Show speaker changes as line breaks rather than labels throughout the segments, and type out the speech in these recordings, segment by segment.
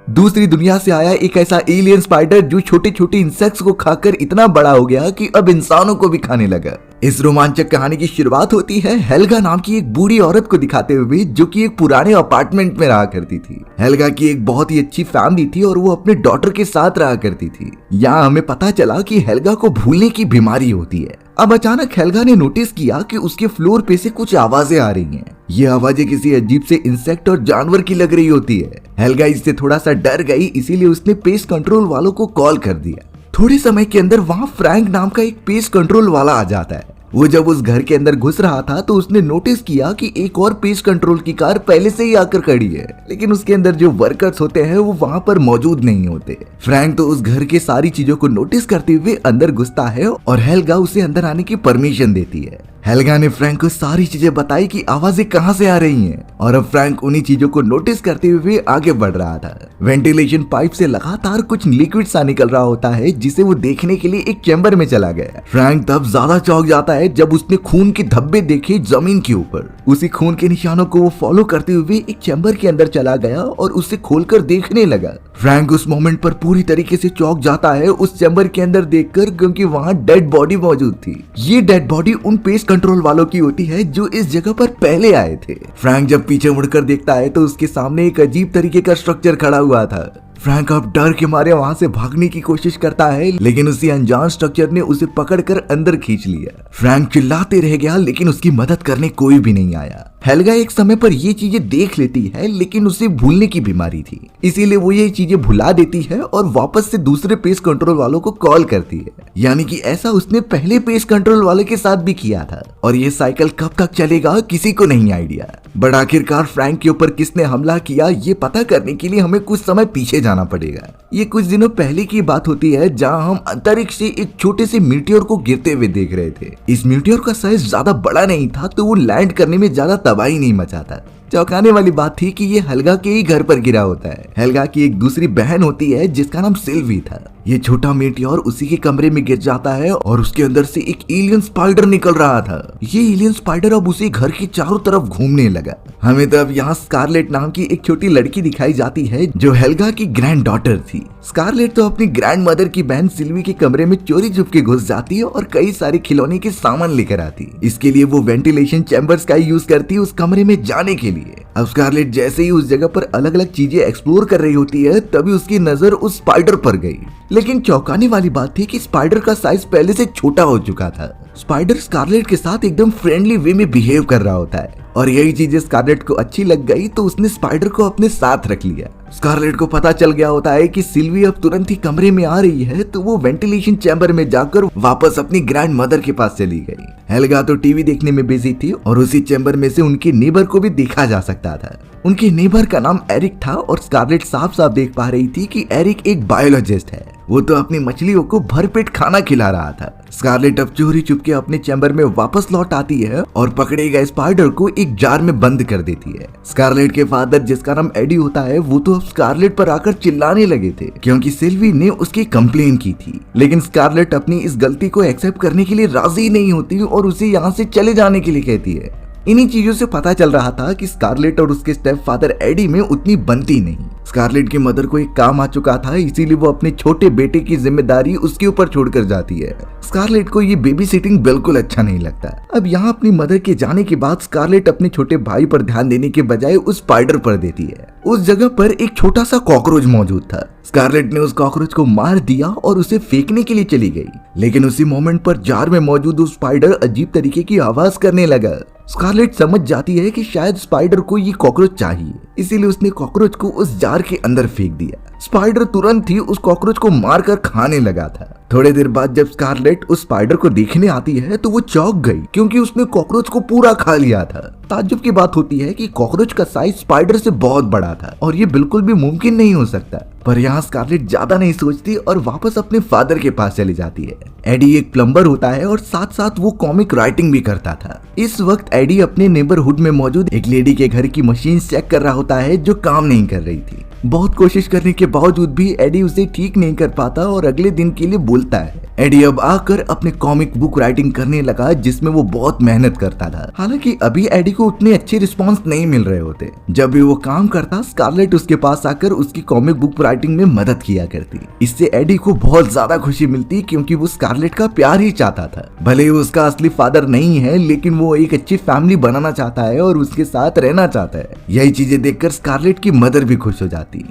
दूसरी दुनिया से आया एक ऐसा एलियन स्पाइडर जो छोटे छोटे इंसेक्ट्स को खाकर इतना बड़ा हो गया कि अब इंसानों को भी खाने लगा। इस रोमांचक कहानी की शुरुआत होती है हेल्गा नाम की एक बूढ़ी औरत को दिखाते हुए, जो कि एक पुराने अपार्टमेंट में रहा करती थी। हेल्गा की एक बहुत ही अच्छी फैमिली थी और वो अपने डॉटर के साथ रहा करती थी। यहाँ हमें पता चला कि हेल्गा को भूलने की बीमारी होती है। अब अचानक हेल्गा ने नोटिस किया कि उसके फ्लोर पे से कुछ आवाजें आ रही हैं। ये आवाजें किसी अजीब से इंसेक्ट और जानवर की लग रही होती है। हेल्गा इससे थोड़ा सा डर गई, इसीलिए उसने पेस्ट कंट्रोल वालों को कॉल कर दिया। थोड़े समय के अंदर वहाँ फ्रैंक नाम का एक पेस्ट कंट्रोल वाला आ जाता है। वो जब उस घर के अंदर घुस रहा था तो उसने नोटिस किया कि एक और पेस्ट कंट्रोल की कार पहले से ही आकर खड़ी है, लेकिन उसके अंदर जो वर्कर्स होते हैं वो वहाँ पर मौजूद नहीं होते। फ्रैंक तो उस घर के सारी चीजों को नोटिस करते हुए अंदर घुसता है और हेल्गा उसे अंदर आने की परमिशन देती है। हेल्गा ने फ्रैंक को सारी चीजें बताई कि आवाजें कहाँ से आ रही हैं, और अब फ्रैंक उन्हीं चीजों को नोटिस करते हुए आगे बढ़ रहा था। वेंटिलेशन पाइप से लगातार कुछ लिक्विड सा निकल रहा होता है, जिसे वो देखने के लिए एक चैम्बर में चला गया। फ्रैंक तब ज्यादा चौंक जाता है जब उसने खून के धब्बे देखे जमीन के ऊपर। उसी खून के निशानों को वो फॉलो करते हुए एक चैम्बर के अंदर चला गया और उसे खोलकर देखने लगा। फ्रैंक उस मोमेंट पर पूरी तरीके से चौंक जाता है उस चैम्बर के अंदर देखकर, क्योंकि वहाँ डेड बॉडी मौजूद थी। ये डेड बॉडी उन पेस्ट कंट्रोल वालों की होती है जो इस जगह पर पहले आए थे। फ्रैंक जब पीछे मुड़कर देखता है तो उसके सामने एक अजीब तरीके का स्ट्रक्चर खड़ा हुआ था। फ्रैंक अब डर के मारे वहां से भागने की कोशिश करता है, लेकिन उसी अनजान स्ट्रक्चर ने उसे पकड़कर अंदर खींच लिया। फ्रैंक चिल्लाते रह गया, लेकिन उसकी मदद करने कोई भी नहीं आया। हेल्गा एक समय पर ये चीजें देख लेती है, लेकिन उसे भूलने की बीमारी थी, इसीलिए वो ये चीजें भुला देती है और वापस से दूसरे पेस्ट कंट्रोल वालों को कॉल करती है। यानी कि ऐसा उसने पहले पेस्ट कंट्रोल वाले के साथ भी किया था, और ये साइकिल कब तक चलेगा किसी को नहीं आइडिया। बट आखिरकार फ्रैंक के ऊपर किसने हमला किया, ये पता करने के लिए हमें कुछ समय पीछे जाना पड़ेगा। ये कुछ दिनों पहले की बात होती है, जहां हम अंतरिक्ष से एक छोटे से मीटियोर को गिरते हुए देख रहे थे। इस मीटियोर का साइज ज्यादा बड़ा नहीं था, तो वो लैंड करने में ज्यादा तबाही नहीं मचाता। चौंकाने वाली बात थी कि ये हेल्गा के ही घर पर गिरा होता है। हेल्गा की एक दूसरी बहन होती है जिसका नाम सिल्वी था। ये छोटा मीटियोर उसी के कमरे में गिर जाता है और उसके अंदर से एक एलियन स्पाइडर निकल रहा था। ये एलियन स्पाइडर अब उसे घर के चारों तरफ घूमने लगा। हमें तो अब यहाँ स्कारलेट नाम की एक छोटी लड़की दिखाई जाती है जो हेल्गा की ग्रैंड डॉटर थी। स्कारलेट तो अपनी ग्रैंड मदर की बहन सिल्वी के कमरे में चोरी छुपके घुस जाती है और कई सारे खिलौने के सामान लेकर आती। इसके लिए वो वेंटिलेशन चैम्बर्स का यूज करती है उस कमरे में जाने के लिए। अब स्कारलेट जैसे ही उस जगह पर अलग अलग चीजें एक्सप्लोर कर रही होती है, तभी उसकी नजर उस स्पाइडर पर गई। लेकिन चौंकाने वाली बात थी कि स्पाइडर का साइज पहले से छोटा हो चुका था। स्पाइडर स्कारलेट के साथ एकदम फ्रेंडली वे में बिहेव कर रहा होता है, और यही चीजें स्कारलेट को अच्छी लग गई तो उसने स्पाइडर को अपने साथ रख लिया। स्कारलेट को पता चल गया होता है कि सिल्वी अब तुरंत ही कमरे में आ रही है, तो वो वेंटिलेशन चैम्बर में जाकर वापस अपनी ग्रैंड मदर के पास चली गई। हेल्गा तो टीवी देखने में बिजी थी और उसी चैम्बर में से उनके नेबर को भी देखा जा सकता था। उनके नेबर का नाम एरिक था और स्कारलेट साफ साफ देख पा रही थी कि एरिक एक बायोलॉजिस्ट है। वो तो अपनी मछलियों को भरपेट खाना खिला रहा था। स्कारलेट अब चोरी चुपके अपने चैम्बर में वापस लौट आती है और पकड़े गए स्पाइडर को एक जार में बंद कर देती है। स्कारलेट के फादर, जिसका नाम एडी होता है, वो तो अब स्कारलेट पर आकर चिल्लाने लगे थे क्योंकि सिल्वी ने उसकी कंप्लेन की थी। लेकिन स्कारलेट अपनी इस गलती को एक्सेप्ट करने के लिए राजी नहीं होती और उसे यहाँ से चले जाने के लिए कहती है। इन्हीं चीजों से पता चल रहा था कि स्कारलेट और उसके स्टेप फादर एडी में उतनी बनती नहीं। स्कारलेट की मदर को एक काम आ चुका था, इसीलिए वो अपने छोटे बेटे की जिम्मेदारी उसके ऊपर छोड़कर जाती है। स्कारलेट को ये बेबी सिटिंग बिल्कुल अच्छा नहीं लगता। अब यहाँ अपनी मदर के जाने के बाद स्कारलेट अपने छोटे भाई पर ध्यान देने के बजाय उस स्पाइडर पर देती है। उस जगह पर एक छोटा सा कॉकरोच मौजूद था। स्कारलेट ने उस कॉकरोच को मार दिया और उसे फेंकने के लिए चली गई, लेकिन उसी मोमेंट पर जार में मौजूद उस स्पाइडर अजीब तरीके की आवाज करने लगा। स्कारलेट समझ जाती है कि शायद स्पाइडर को ये कॉकरोच चाहिए, इसीलिए उसने कॉकरोच को उस जार के अंदर फेंक दिया। स्पाइडर तुरंत ही उस कॉकरोच को मारकर खाने लगा था। थोड़ी देर बाद जब स्कारलेट उस स्पाइडर को देखने आती है तो वो चौंक गई, क्योंकि उसने कॉकरोच को पूरा खा लिया था। ताज्जुब की बात होती है कि कॉकरोच का साइज स्पाइडर से बहुत बड़ा था और ये बिल्कुल भी मुमकिन नहीं हो सकता। पर यहाँ स्कारलेट ज्यादा नहीं सोचती और वापस अपने फादर के पास चली जाती है। एडी एक प्लम्बर होता है और साथ साथ वो कॉमिक राइटिंग भी करता था। इस वक्त एडी अपने नेबरहुड में मौजूद एक लेडी के घर की मशीन चेक कर रहा होता है जो काम नहीं कर रही थी। बहुत कोशिश करने के बावजूद भी एडी उसे ठीक नहीं कर पाता और अगले दिन के लिए बोलता है एडी अब आकर अपने कॉमिक बुक राइटिंग करने लगा, जिसमें वो बहुत मेहनत करता था। हालांकि अभी एडी को उतने अच्छे रिस्पॉन्स नहीं मिल रहे होते। जब भी वो काम करता, स्कारलेट उसके पास आकर उसकी कॉमिक बुक राइटिंग में मदद किया करती। इससे एडी को बहुत ज्यादा खुशी मिलती, क्योंकि वो स्कारलेट का प्यार ही चाहता था। भले ही उसका असली फादर नहीं है, लेकिन वो एक अच्छी फैमिली बनाना चाहता है और उसके साथ रहना चाहता है। यही चीजें देखकर स्कारलेट की मदर भी खुश हो जाती।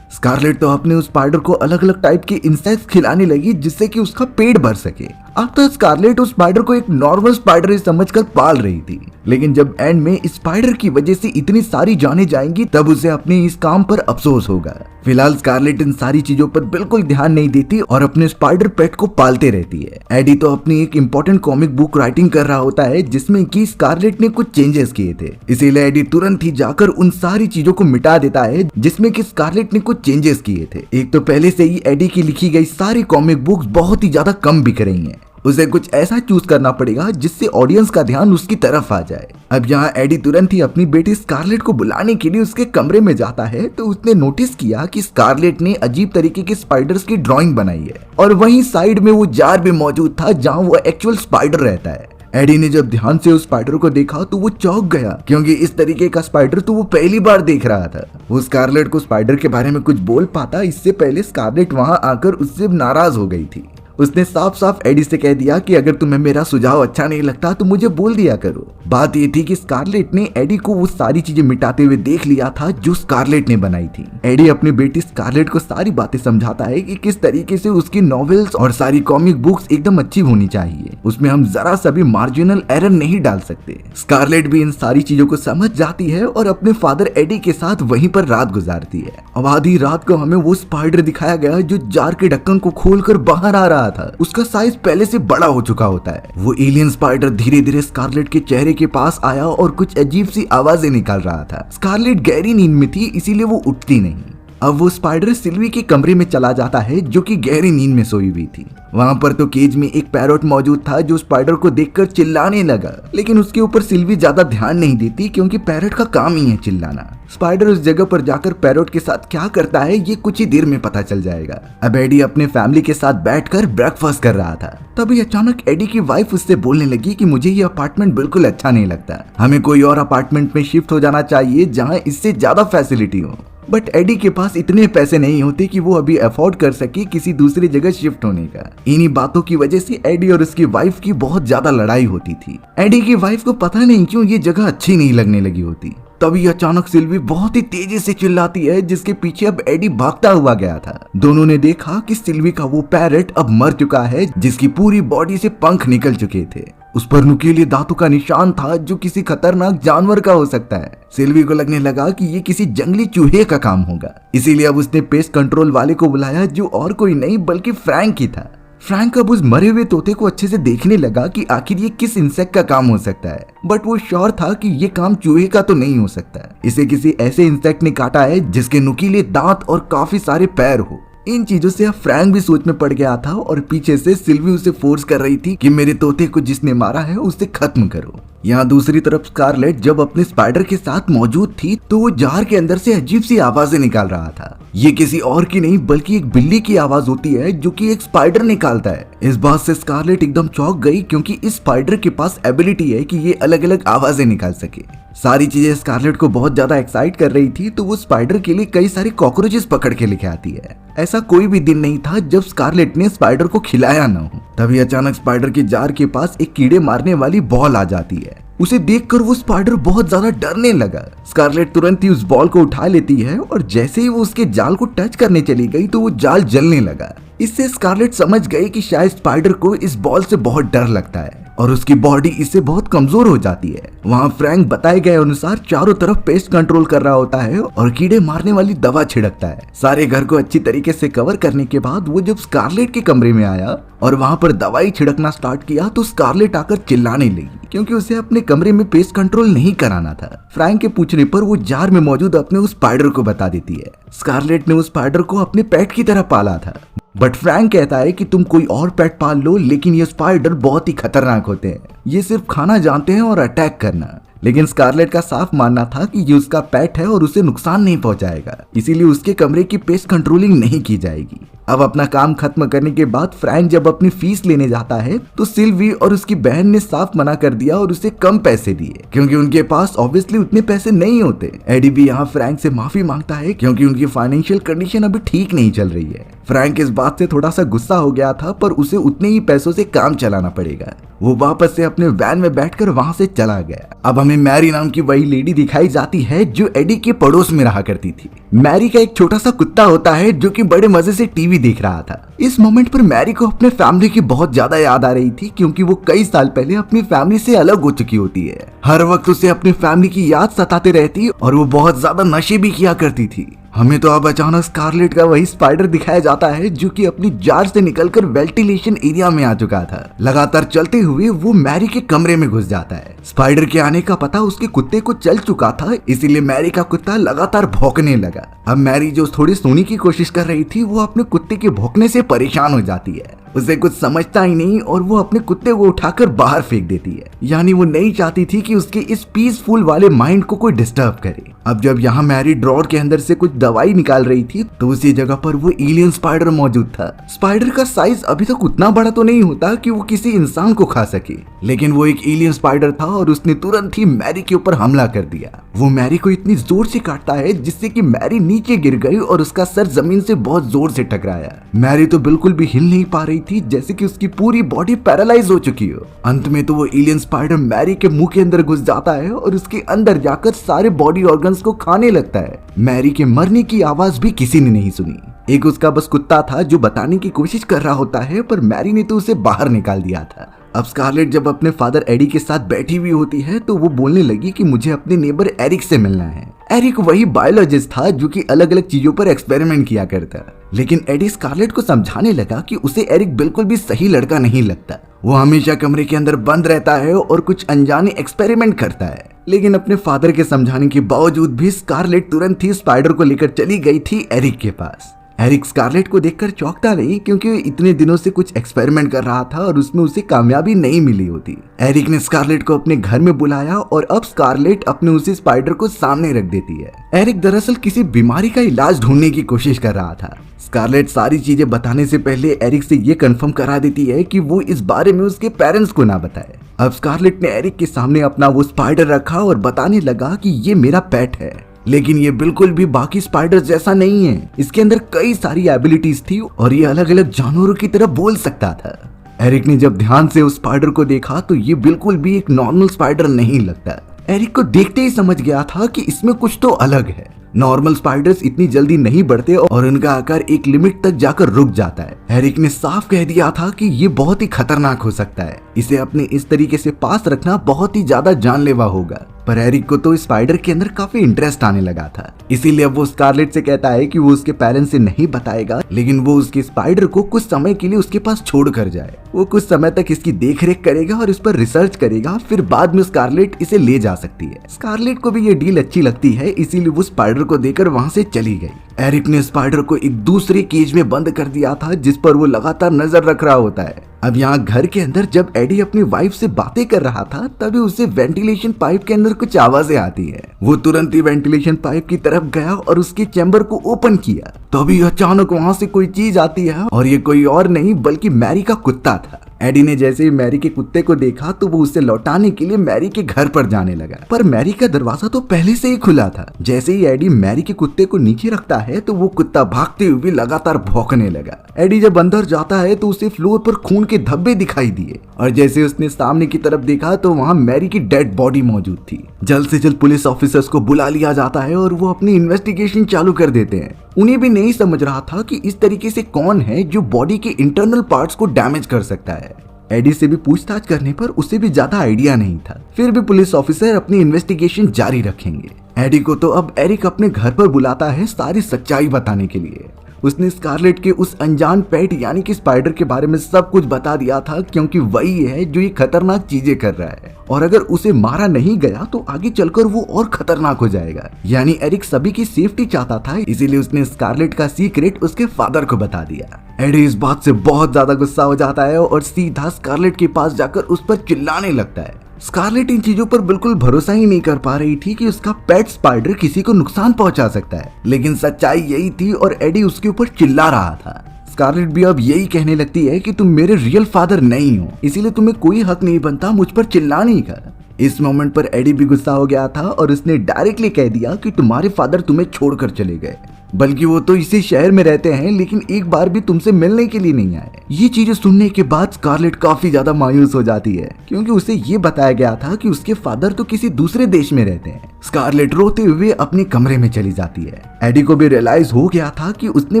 स्कारलेट तो अपने उस स्पाइडर को अलग अलग टाइप के इंसेक्ट्स खिलाने लगी, जिससे कि उसका पेट भर सके। अब तो स्कारलेट उस स्पाइडर को एक नॉर्मल स्पाइडर ही समझकर पाल रही थी, लेकिन जब एंड में इस स्पाइडर की वजह से इतनी सारी जानें जाएंगी, तब उसे अपने इस काम पर अफसोस होगा। फिलहाल स्कारलेट इन सारी चीजों पर बिल्कुल ध्यान नहीं देती और अपने स्पाइडर पेट को पालते रहती है। एडी तो अपनी एक इम्पोर्टेंट कॉमिक बुक राइटिंग कर रहा होता है, जिसमें कि स्कारलेट ने कुछ चेंजेस किए थे। इसीलिए एडी तुरंत ही जाकर उन सारी चीजों को मिटा देता है, जिसमें कि स्कारलेट ने कुछ चेंजेस किए थे। एक तो पहले से ही एडी की लिखी गई सारी कॉमिक बुक्स बहुत ही ज्यादा कम बिक रही हैं। उसे कुछ ऐसा चूज करना पड़ेगा जिससे ऑडियंस का ध्यान उसकी तरफ आ जाए। अब यहाँ एडी तुरंत ही अपनी बेटी स्कारलेट को बुलाने के लिए उसके कमरे में जाता है, तो उसने नोटिस किया कि स्कारलेट ने अजीब तरीके के स्पाइडर्स की ड्राइंग बनाई है और वहीं साइड में वो जार भी मौजूद था जहाँ वो एक्चुअल स्पाइडर रहता है। एडी ने जब ध्यान से उस स्पाइडर को देखा तो वो चौंक गया, क्योंकि इस तरीके का स्पाइडर तो वो पहली बार देख रहा था। वो स्कारलेट को स्पाइडर के बारे में कुछ बोल पाता, इससे पहले स्कारलेट वहां आकर उससे नाराज हो गई थी। उसने साफ साफ एडी से कह दिया कि अगर तुम्हें मेरा सुझाव अच्छा नहीं लगता तो मुझे बोल दिया करो। बात ये थी कि स्कारलेट ने एडी को वो सारी चीजें मिटाते हुए देख लिया था जो स्कारलेट ने बनाई थी। एडी अपनी बेटी स्कारलेट को सारी बातें समझाता है कि किस तरीके से उसकी नॉवेल्स और सारी कॉमिक बुक्स एकदम अच्छी होनी चाहिए, उसमें हम जरा सा भी मार्जिनल एरर नहीं डाल सकते। स्कारलेट भी इन सारी चीजों को समझ जाती है और अपने फादर एडी के साथ वहीं पर रात गुजारती है। अब आधी रात को हमें वो स्पाइडर दिखाया गया जो जार के ढक्कन को खोलकर बाहर आ रहा था। उसका साइज पहले से बड़ा हो चुका होता है। वो एलियन स्पाइडर धीरे धीरे स्कारलेट के चेहरे के पास आया और कुछ अजीब सी आवाजें निकाल रहा था। स्कारलेट गहरी नींद में थी, इसीलिए वो उठती नहीं। अब वो स्पाइडर सिल्वी के कमरे में चला जाता है, जो कि गहरी नींद में सोई हुई थी। वहां पर तो केज में एक पैरोट मौजूद था जो स्पाइडर को देखकर चिल्लाने लगा, लेकिन उसके ऊपर सिल्वी ज्यादा ध्यान नहीं देती, क्योंकि पैरोट का काम ही है चिल्लाना। स्पाइडर उस जगह पर जाकर पैरोट के साथ क्या करता है ये कुछ ही देर में पता चल जाएगा। अब एडी अपने फैमिली के साथ बैठकर ब्रेकफास्ट कर रहा था, तभी अचानक एडी की वाइफ उससे बोलने लगी कि मुझे ये अपार्टमेंट बिल्कुल अच्छा नहीं लगता, हमें कोई और अपार्टमेंट में शिफ्ट हो जाना चाहिए जहाँ इससे ज्यादा फैसिलिटी हो। बट एडी के पास इतने पैसे नहीं होते कि वो अभी अफोर्ड कर सके किसी दूसरी जगह शिफ्ट होने का। इन्हीं बातों की वजह से एडी और उसकी वाइफ की बहुत ज्यादा लड़ाई होती थी। एडी की वाइफ को पता नहीं क्यों ये जगह अच्छी नहीं लगने लगी होती। तभी अचानक सिल्वी बहुत ही तेजी से चिल्लाती है, जिसके पीछे अब एडी भागता हुआ गया था। दोनों ने देखा कि सिल्वी का वो पैरेट अब मर चुका है, जिसकी पूरी बॉडी से पंख निकल चुके थे। उस पर नुकीले दांतों का निशान था जो किसी खतरनाक जानवर का हो सकता है। सिल्वी को लगने लगा कि ये किसी जंगली चूहे का काम होगा, इसीलिए अब उसने पेस्ट कंट्रोल वाले को बुलाया, जो और कोई नहीं बल्कि फ्रैंक ही था। फ्रैंक अब उस मरे हुए तोते को अच्छे से देखने लगा कि आखिर ये किस इंसेक्ट का काम हो सकता है, बट वो श्योर था कि ये काम चूहे का तो नहीं हो सकता। इसे किसी ऐसे इंसेक्ट ने काटा है जिसके नुकीले दांत और काफी सारे पैर हो। इन चीजों से अब फ्रैंक भी सोच में पड़ गया था और पीछे से सिल्वी उसे फोर्स कर रही थी कि मेरे तोते को जिसने मारा है उसे खत्म करो। यहाँ दूसरी तरफ स्कारलेट जब अपने स्पाइडर के साथ मौजूद थी तो वो जार के अंदर से अजीब सी आवाजें निकाल रहा था। ये किसी और की नहीं बल्कि एक बिल्ली की आवाज होती है जो कि एक स्पाइडर निकालता है। इस बात से स्कारलेट एकदम चौंक गई, क्योंकि इस स्पाइडर के पास एबिलिटी है कि ये अलग अलग आवाजें निकाल सके। सारी चीजें स्कारलेट को बहुत ज्यादा एक्साइट कर रही थी, तो वो स्पाइडर के लिए कई सारे कॉकरोचेस पकड़ के लेके आती है। ऐसा कोई भी दिन नहीं था जब स्कारलेट ने स्पाइडर को खिलाया न हो। तभी अचानक स्पाइडर के जार के पास एक कीड़े मारने वाली बॉल आ जाती है। उसे देखकर वो स्पाइडर बहुत ज्यादा डरने लगा। स्कारलेट तुरंत ही उस बॉल को उठा लेती है और जैसे ही वो उसके जाल को टच करने चली गई तो वो जाल जलने लगा। इससे स्कारलेट समझ गई कि शायद स्पाइडर को इस बॉल से बहुत डर लगता है और उसकी बॉडी इससे बहुत कमजोर हो जाती है। वहाँ फ्रैंक बताए गए अनुसार चारों तरफ पेस्ट कंट्रोल कर रहा होता है और कीड़े मारने वाली दवा छिड़कता है। सारे घर को अच्छी तरीके से कवर करने के बाद वो जब स्कारलेट के कमरे में आया और वहाँ पर दवाई छिड़कना स्टार्ट किया तो स्कारलेट आकर चिल्लाने लगी, क्योंकि उसे अपने कमरे में पेस्ट कंट्रोल नहीं कराना था। फ्रैंक के पूछने पर वो जार में मौजूद अपने उस स्पाइडर को बता देती है। स्कारलेट ने उस स्पाइडर को अपने पेट की तरह पाला था, बट फ्रैंक कहता है कि तुम कोई और पेट पाल लो, लेकिन ये स्पाइडर बहुत ही खतरनाक होते हैं। ये सिर्फ खाना जानते हैं और अटैक करना, लेकिन स्कारलेट का साफ मानना था कि ये उसका पेट है और उसे नुकसान नहीं पहुंचाएगा, इसीलिए उसके कमरे की पेस्ट कंट्रोलिंग नहीं की जाएगी। अब अपना काम खत्म करने के बाद फ्रैंक जब अपनी फीस लेने जाता है तो सिल्वी और उसकी बहन ने साफ मना कर दिया और उसे कम पैसे दिए क्योंकि उनके पास ऑब्वियसली उतने पैसे नहीं होते। एडी भी यहाँ फ्रैंक से माफी मांगता है क्योंकि उनकी फाइनेंशियल कंडीशन अभी ठीक नहीं चल रही है। फ्रैंक इस बात से थोड़ा सा गुस्सा हो गया था, पर उसे उतने ही पैसों से काम चलाना पड़ेगा। वो वापस से अपने वैन में बैठकर वहां से चला गया। अब हमें मैरी नाम की वही लेडी दिखाई जाती है जो एडी के पड़ोस में रहा करती थी। मैरी का एक छोटा सा कुत्ता होता है जो कि बड़े मजे से टीवी देख रहा था। इस मोमेंट पर मैरी को अपने फैमिली की बहुत ज्यादा याद आ रही थी क्योंकि वो कई साल पहले अपनी फैमिली से अलग हो चुकी होती है। हर वक्त उसे अपनी फैमिली की याद सताते रहती और वो बहुत ज्यादा नशे भी किया करती थी। हमें तो अब अचानक स्कारलेट का वही स्पाइडर दिखाया जाता है जो कि अपनी जार से निकलकर वेंटिलेशन एरिया में आ चुका था। लगातार चलते हुए वो मैरी के कमरे में घुस जाता है। स्पाइडर के आने का पता उसके कुत्ते को चल चुका था, इसीलिए मैरी का कुत्ता लगातार भौंकने लगा। अब मैरी जो थोड़ी सोने की कोशिश कर रही थी वो अपने कुत्ते के भौंकने से परेशान हो जाती है। उसे कुछ समझता ही नहीं और वो अपने कुत्ते को उठाकर बाहर फेंक देती है। यानी वो नहीं चाहती थी कि उसके इस पीसफुल वाले माइंड को कोई डिस्टर्ब करे। अब जब यहाँ मैरी ड्रॉर के अंदर से कुछ दवाई निकाल रही थी तो उसी जगह पर वो एलियन स्पाइडर मौजूद था। स्पाइडर का साइज अभी तक उतना बड़ा तो नहीं होता कि वो किसी इंसान को खा सके, लेकिन वो एक एलियन स्पाइडर था और उसने तुरंत ही मैरी के ऊपर हमला कर दिया। वो मैरी को इतनी जोर से काटता है जिससे कि मैरी नीचे गिर गई और उसका सर जमीन से बहुत जोर से टकराया। मैरी तो बिल्कुल भी हिल नहीं पा रही थी, जैसे कि उसकी पूरी बॉडी पैरालाइज हो चुकी हो। अंत में तो वो एलियन स्पाइडर मैरी के मुंह के अंदर घुस जाता है और उसके अंदर जाकर सारे बॉडी ऑर्गन्स को खाने लगता है। मैरी के मरने की आवाज भी किसी ने नहीं सुनी। एक उसका बस कुत्ता था जो बताने की कोशिश कर रहा होता है, पर मैरी ने तो उसे बाहर निकाल दिया था। अब स्कारलेट जब अपने फादर एडी के साथ बैठी हुई होती है तो वो बोलने लगी कि मुझे अपने नेबर एरिक से मिलना है। एरिक वही बायोलॉजिस्ट था जो कि अलग अलग चीजों पर एक्सपेरिमेंट किया करता, लेकिन एडी स्कारलेट को समझाने लगा कि उसे एरिक बिल्कुल भी सही लड़का नहीं लगता। वो हमेशा कमरे के अंदर बंद रहता है और कुछ अनजाने एक्सपेरिमेंट करता है। लेकिन अपने फादर के समझाने के बावजूद भी स्कारलेट तुरंत ही स्पाइडर को लेकर चली गई थी एरिक के पास। एरिक स्कारलेट को देखकर चौंकता नहीं क्योंकि वो इतने दिनों से कुछ एक्सपेरिमेंट कर रहा था और उसमें उसे कामयाबी नहीं मिली होती। एरिक ने स्कारलेट को अपने घर में बुलाया और अब स्कारलेट अपने उसी स्पाइडर को सामने रख देती है। एरिक दरअसल किसी बीमारी का इलाज ढूंढने की कोशिश कर रहा था। स्कारलेट सारी चीजें बताने से पहले एरिक से ये कंफर्म करा देती है कि वो इस बारे में उसके पेरेंट्स को ना बताए। अब स्कारलेट ने एरिक के सामने अपना वो स्पाइडर रखा और बताने लगा कि ये मेरा पेट है, लेकिन ये बिल्कुल भी बाकी स्पाइडर जैसा नहीं है। इसके अंदर कई सारी एबिलिटीज थी और ये अलग अलग जानवरों की तरह बोल सकता था। एरिक ने जब ध्यान से उस स्पाइडर को देखा तो ये बिल्कुल भी एक नॉर्मल स्पाइडर नहीं लगता। एरिक को देखते ही समझ गया था कि इसमें कुछ तो अलग है। नॉर्मल स्पाइडर्स इतनी जल्दी नहीं बढ़ते और उनका आकार एक लिमिट तक जाकर रुक जाता है। एरिक ने साफ कह दिया था कि ये बहुत ही खतरनाक हो सकता है, इसे अपने इस तरीके से पास रखना बहुत ही ज्यादा जानलेवा होगा। पर एरिक को तो स्पाइडर के अंदर काफी इंटरेस्ट आने लगा था, इसीलिए अब वो स्कारलेट से कहता है कि वो उसके पेरेंट्स से नहीं बताएगा, लेकिन वो उसके स्पाइडर को कुछ समय के लिए उसके पास छोड़ कर जाए। वो कुछ समय तक इसकी देखरेख करेगा और इस पर रिसर्च करेगा, फिर बाद में स्कारलेट इसे ले जा सकती है। स्कारलेट को भी ये डील अच्छी लगती है, इसीलिए वो स्पाइडर को देकर वहां से चली गई। एरिक ने स्पाइडर को एक दूसरे केज में बंद कर दिया था जिस पर वो लगातार नजर रख रहा होता है। अब यहाँ घर के अंदर जब एडी अपनी वाइफ से बातें कर रहा था तभी उसे वेंटिलेशन पाइप के अंदर कुछ आवाजें आती है। वो तुरंत ही वेंटिलेशन पाइप की तरफ गया और उसके चैम्बर को ओपन किया। तभी अचानक वहाँ से कोई चीज आती है और ये कोई और नहीं बल्कि मैरी का कुत्ता था। एडी ने जैसे ही मैरी के कुत्ते को देखा तो वो उसे लौटाने के लिए मैरी के घर पर जाने लगा, पर मैरी का दरवाजा तो पहले से ही खुला था। जैसे ही एडी मैरी के कुत्ते को नीचे रखता है तो वो कुत्ता भागते हुए लगातार भौंकने लगा। एडी जब अंदर जाता है तो उसे फ्लोर पर खून के धब्बे दिखाई दिए और जैसे उसने सामने की तरफ देखा तो वहाँ मैरी की डेड बॉडी मौजूद थी। जल्द से जल्द पुलिस ऑफिसर्स को बुला लिया जाता है और वो अपनी इन्वेस्टिगेशन चालू कर देते हैं। उन्हें भी नहीं समझ रहा था कि इस तरीके से कौन है जो बॉडी के इंटरनल पार्ट्स को डैमेज कर सकता है। एडी से भी पूछताछ करने पर उसे भी ज्यादा आइडिया नहीं था, फिर भी पुलिस ऑफिसर अपनी इन्वेस्टिगेशन जारी रखेंगे। एडी को तो अब एरिक अपने घर पर बुलाता है सारी सच्चाई बताने के लिए। उसने स्कारलेट के उस अनजान पेट यानी कि स्पाइडर के बारे में सब कुछ बता दिया था, क्योंकि वही है जो ये खतरनाक चीजें कर रहा है और अगर उसे मारा नहीं गया तो आगे चलकर वो और खतरनाक हो जाएगा। यानी एरिक सभी की सेफ्टी चाहता था, इसीलिए उसने स्कारलेट का सीक्रेट उसके फादर को बता दिया। एडी इस बात से बहुत ज्यादा गुस्सा हो जाता है और सीधा स्कारलेट के पास जाकर उस पर चिल्लाने लगता है। स्कारलेट इन चीजों पर बिल्कुल भरोसा ही नहीं कर पा रही थी कि उसका पेट स्पाइडर किसी को नुकसान पहुंचा सकता है, लेकिन सच्चाई यही थी और एडी उसके ऊपर चिल्ला रहा था। स्कारलेट भी अब यही कहने लगती है कि तुम मेरे रियल फादर नहीं हो, इसीलिए तुम्हें कोई हक नहीं बनता मुझ पर चिल्लाने का। इस मोमेंट पर एडी भी गुस्सा हो गया था और उसने डायरेक्टली कह दिया कि तुम्हारे फादर तुम्हें छोड़कर चले गए, बल्कि वो तो इसी शहर में रहते हैं लेकिन एक बार भी तुमसे मिलने के लिए नहीं आए। ये चीजें सुनने के बाद स्कारलेट काफी ज्यादा मायूस हो जाती है, क्योंकि उसे ये बताया गया था कि उसके फादर तो किसी दूसरे देश में रहते हैं। स्कारलेट रोते हुए अपने कमरे में चली जाती है। एडी को भी रियलाइज हो गया था कि उसने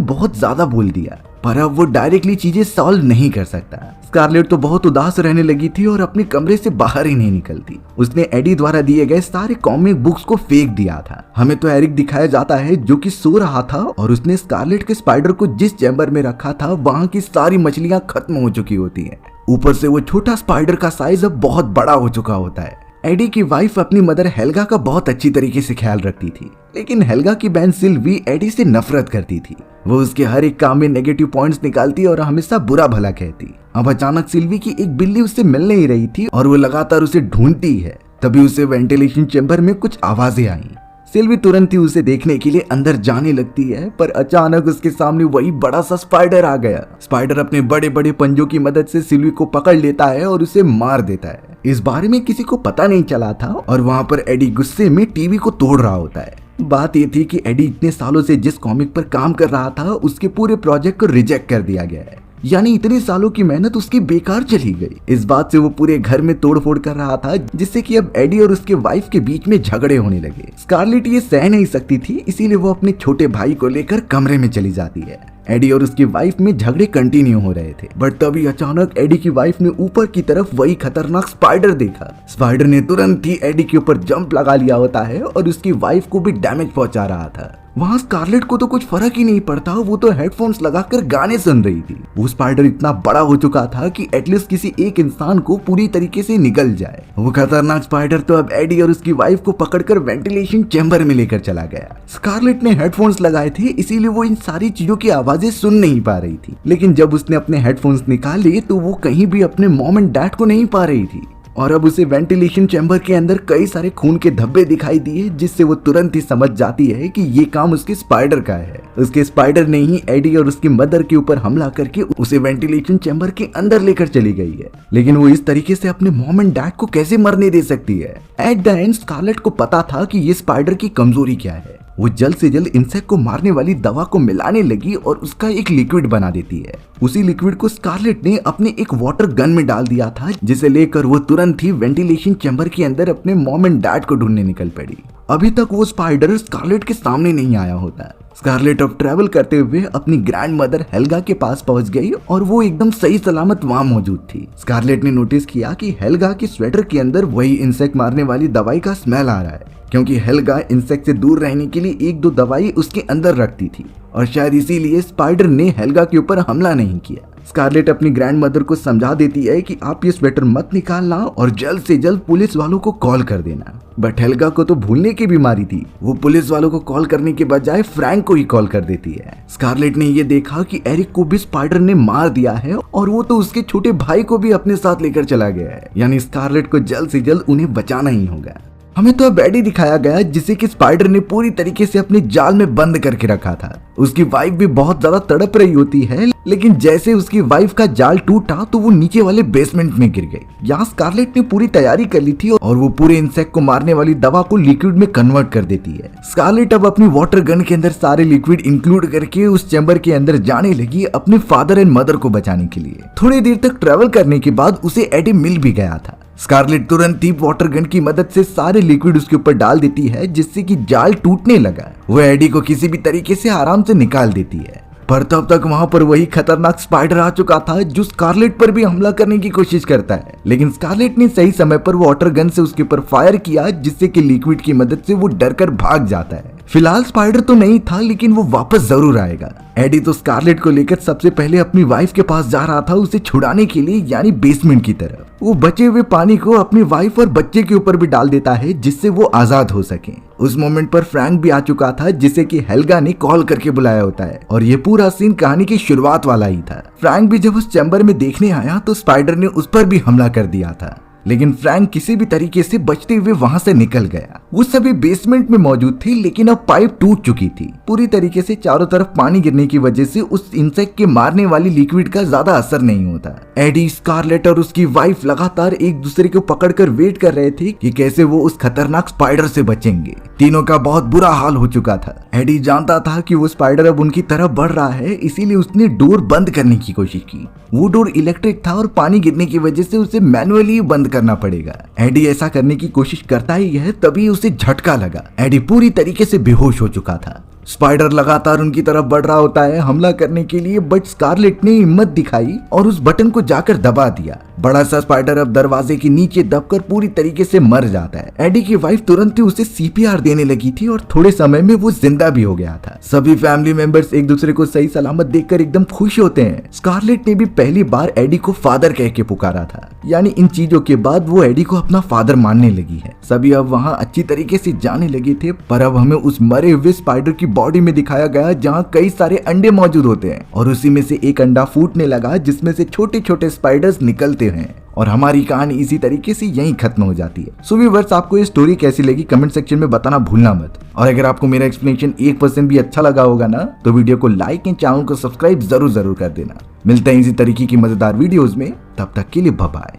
बहुत ज्यादा बोल दिया, पर अब वो डायरेक्टली चीजें सॉल्व नहीं कर सकता। स्कारलेट तो बहुत उदास रहने लगी थी और अपने कमरे से बाहर ही नहीं निकलती। उसने एडी द्वारा दिए गए सारे कॉमिक बुक्स को फेंक दिया था। हमें तो एरिक दिखाया जाता है जो कि सो रहा था और उसने स्कारलेट के स्पाइडर को जिस चैम्बर में रखा था वहां की सारी मछलियां खत्म हो चुकी होती हैं। ऊपर से वो छोटा स्पाइडर का साइज अब बहुत बड़ा हो चुका होता है। एडी की वाइफ अपनी मदर हेल्गा का बहुत अच्छी तरीके से ख्याल रखती थी, लेकिन हेल्गा की बहन सिल्वी एडी से नफरत करती थी। वो उसके हर एक काम में नेगेटिव पॉइंट्स निकालती और हमेशा बुरा भला कहती। अब अचानक सिल्वी की एक बिल्ली उससे मिल नहीं रही थी और वो लगातार उसे ढूंढती है। तभी उसे वेंटिलेशन चैम्बर में कुछ आवाजें आई। सिल्वी तुरंत ही उसे देखने के लिए अंदर जाने लगती है, पर अचानक उसके सामने वही बड़ा सा स्पाइडर आ गया। स्पाइडर अपने बड़े बड़े पंजों की मदद से सिल्वी को पकड़ लेता है और उसे मार देता है। इस बारे में किसी को पता नहीं चला था और वहाँ पर एडी गुस्से में टीवी को तोड़ रहा होता है। बात ये थी कि एडी इतने सालों से जिस कॉमिक पर काम कर रहा था उसके पूरे प्रोजेक्ट को रिजेक्ट कर दिया गया है, यानी इतने सालों की मेहनत उसकी बेकार चली गई। इस बात से वो पूरे घर में तोड़फोड़ कर रहा था, जिससे कि अब एडी और उसके वाइफ के बीच में झगड़े होने लगे। स्कारलेट ये सह नहीं सकती थी, इसीलिए वो अपने छोटे भाई को लेकर कमरे में चली जाती है। एडी और उसकी वाइफ में झगड़े कंटिन्यू हो रहे थे, बट तभी अचानक एडी की वाइफ ने ऊपर की तरफ वही खतरनाक स्पाइडर देखा। स्पाइडर ने तुरंत ही एडी के ऊपर जंप लगा लिया होता है और उसकी वाइफ को भी डैमेज पहुंचा रहा था। वहाँ स्कारलेट को तो कुछ फर्क ही नहीं पड़ता, वो तो हेडफोन्स लगाकर गाने सुन रही थी। वो स्पाइडर इतना बड़ा हो चुका था कि एटलीस्ट किसी एक इंसान को पूरी तरीके से निगल जाए। वो खतरनाक स्पाइडर तो अब एडी और उसकी वाइफ को पकड़कर वेंटिलेशन चैम्बर में लेकर चला गया। स्कारलेट ने हेडफोन्स लगाए थे, इसीलिए वो इन सारी चीजों की आवाजें सुन नहीं पा रही थी, लेकिन जब उसने अपने हेडफोन्स निकाले तो वो कहीं भी अपने मॉम एंड डैड को नहीं पा रही थी। और अब उसे वेंटिलेशन चैम्बर के अंदर कई सारे खून के धब्बे दिखाई दिए, जिससे वो तुरंत ही समझ जाती है कि ये काम उसके स्पाइडर का है। उसके स्पाइडर ने ही एडी और उसकी मदर के ऊपर हमला करके उसे वेंटिलेशन चैम्बर के अंदर लेकर चली गई है, लेकिन वो इस तरीके से अपने मॉम एंड डैड को कैसे मरने दे सकती है। एट द एंड स्कारलेट को पता था कि ये स्पाइडर की कमजोरी क्या है। वो जल्द से जल्द इंसेक्ट को मारने वाली दवा को मिलाने लगी और उसका एक लिक्विड बना देती है। उसी लिक्विड को स्कारलेट ने अपने एक वाटर गन में डाल दिया था, जिसे लेकर वो तुरंत ही वेंटिलेशन चैम्बर के अंदर अपने मॉम एंड डैड को ढूंढने निकल पड़ी। अभी तक वो स्पाइडर स्कारलेट के सामने नहीं आया होता। स्कारलेट अब ट्रैवल करते हुए अपनी ग्रैंड मदर हेल्गा के पास पहुंच गई और वो एकदम सही सलामत वहां मौजूद थी। स्कारलेट ने नोटिस किया कि हेल्गा के स्वेटर के अंदर वही इंसेक्ट मारने वाली दवाई का स्मेल आ रहा है, क्योंकि हेल्गा इंसेक्ट से दूर रहने के लिए एक दो दवाई उसके अंदर रखती थी और शायद इसीलिए स्पाइडर ने हेल्गा के ऊपर हमला नहीं किया। स्कारलेट अपनी ग्रैंड मदर को समझा देती है कि आप ये स्वेटर मत निकालना और जल्द से जल्द पुलिस वालों को कॉल कर देना। बट हेल्गा को तो भूलने की बीमारी थी, वो पुलिस वालों को कॉल करने के बजाय फ्रैंक को ही कॉल कर देती है। स्कारलेट ने ये देखा कि एरिक को भी स्पाइडर ने मार दिया है और वो तो उसके छोटे भाई को भी अपने साथ लेकर चला गया है, यानी स्कारलेट को जल्द से जल्द उन्हें बचाना ही होगा। हमें तो अब एडी दिखाया गया जिसे कि स्पाइडर ने पूरी तरीके से अपने जाल में बंद करके रखा था। उसकी वाइफ भी बहुत ज्यादा तड़प रही होती है, लेकिन जैसे उसकी वाइफ का जाल टूटा तो वो नीचे वाले बेसमेंट में गिर गई। यहाँ स्कारलेट ने पूरी तैयारी कर ली थी और वो पूरे इंसेक्ट को मारने वाली दवा को लिक्विड में कन्वर्ट कर देती है। स्कारलेट अब अपनी वाटर गन के अंदर सारे लिक्विड इंक्लूड करके उस चैम्बर के अंदर जाने लगी अपने फादर एंड मदर को बचाने के लिए। थोड़ी देर तक ट्रेवल करने के बाद उसे एडी मिल भी गया था। स्कारलेट तुरंत ही वाटर गन की मदद से सारे लिक्विड उसके ऊपर डाल देती है, जिससे कि जाल टूटने लगा। वो एडी को किसी भी तरीके से आराम से निकाल देती है, पर तब तक वहां पर वही खतरनाक स्पाइडर आ चुका था जो स्कारलेट पर भी हमला करने की कोशिश करता है। लेकिन स्कारलेट ने सही समय पर वाटर गन से उसके ऊपर फायर किया, जिससे कि लिक्विड की मदद से वो डरकर भाग जाता है। फिलहाल स्पाइडर तो नहीं था, लेकिन वो वापस जरूर आएगा। एडी तो स्कारलेट को लेकर सबसे पहले अपनी वाइफ के पास जा रहा था उसे छुड़ाने के लिए, यानी बेसमेंट की तरफ। वो बचे हुए पानी को अपनी वाइफ और बच्चे के ऊपर भी डाल देता है, जिससे वो आजाद हो सके। उस मोमेंट पर फ्रैंक भी आ चुका था, जिसे कि हेल्गा ने कॉल करके बुलाया होता है और ये पूरा सीन कहानी की शुरुआत वाला ही था। फ्रैंक भी जब उस चैम्बर में देखने आया तो स्पाइडर ने उस पर भी हमला कर दिया था। लेकिन फ्रैंक किसी भी तरीके से बचते हुए वहां से निकल गया। वो सभी बेसमेंट में मौजूद थे, लेकिन अब पाइप टूट चुकी थी। पूरी तरीके से चारों तरफ पानी गिरने की वजह से उस इंसेक्ट के मारने वाली लिक्विड का ज्यादा असर नहीं होता। एडी, स्कारलेट और उसकी वाइफ लगातार एक दूसरे को पकड़कर वेट कर रहे थे कि कैसे वो उस खतरनाक स्पाइडर से बचेंगे। तीनों का बहुत बुरा हाल हो चुका था। एडी जानता था कि वो स्पाइडर अब उनकी तरफ बढ़ रहा है, इसीलिए उसने डोर बंद करने की कोशिश की। वो डोर इलेक्ट्रिक था और पानी गिरने की वजह से उसे मैनुअली बंद करना पड़ेगा। एडी ऐसा करने की कोशिश करता ही है, तभी उसे झटका लगा। एडी पूरी तरीके से बेहोश हो चुका था। स्पाइडर लगातार उनकी तरफ बढ़ रहा होता है हमला करने के लिए, बट स्कारलेट ने हिम्मत दिखाई और उस बटन को जाकर दबा दिया। बड़ा सा स्पाइडर अब दरवाजे के नीचे दबकर पूरी तरीके से मर जाता है। एडी की वाइफ तुरंत ही उसे सीपीआर देने लगी थी और थोड़े समय में वो जिंदा भी हो गया था। सभी फैमिली मेंबर्स एक दूसरे को सही सलामत देखकर एकदम खुश होते हैं। स्कारलेट ने भी पहली बार एडी को फादर कह के पुकारा था, यानी इन चीजों के बाद वो एडी को अपना फादर मानने लगी है। सभी अब वहाँ अच्छी तरीके से जाने लगे थे, पर अब हमें उस मरे हुए स्पाइडर की बॉडी में दिखाया गया जहाँ कई सारे अंडे मौजूद होते हैं और उसी में से एक अंडा फूटने लगा जिसमें से छोटे छोटे स्पाइडर्स निकलते हैं और हमारी कहानी इसी तरीके से यहीं खत्म हो जाती है। सो व्यूअर्स, आपको ये स्टोरी कैसी लगी कमेंट सेक्शन में बताना भूलना मत। और अगर आपको मेरा एक्सप्लेनेशन 1% भी अच्छा लगा होगा ना, तो वीडियो को लाइक एंड चैनल को सब्सक्राइब जरूर कर देना। मिलते हैं इसी तरीके की मजेदार वीडियोस में, तब तक के लिए बाय बाय।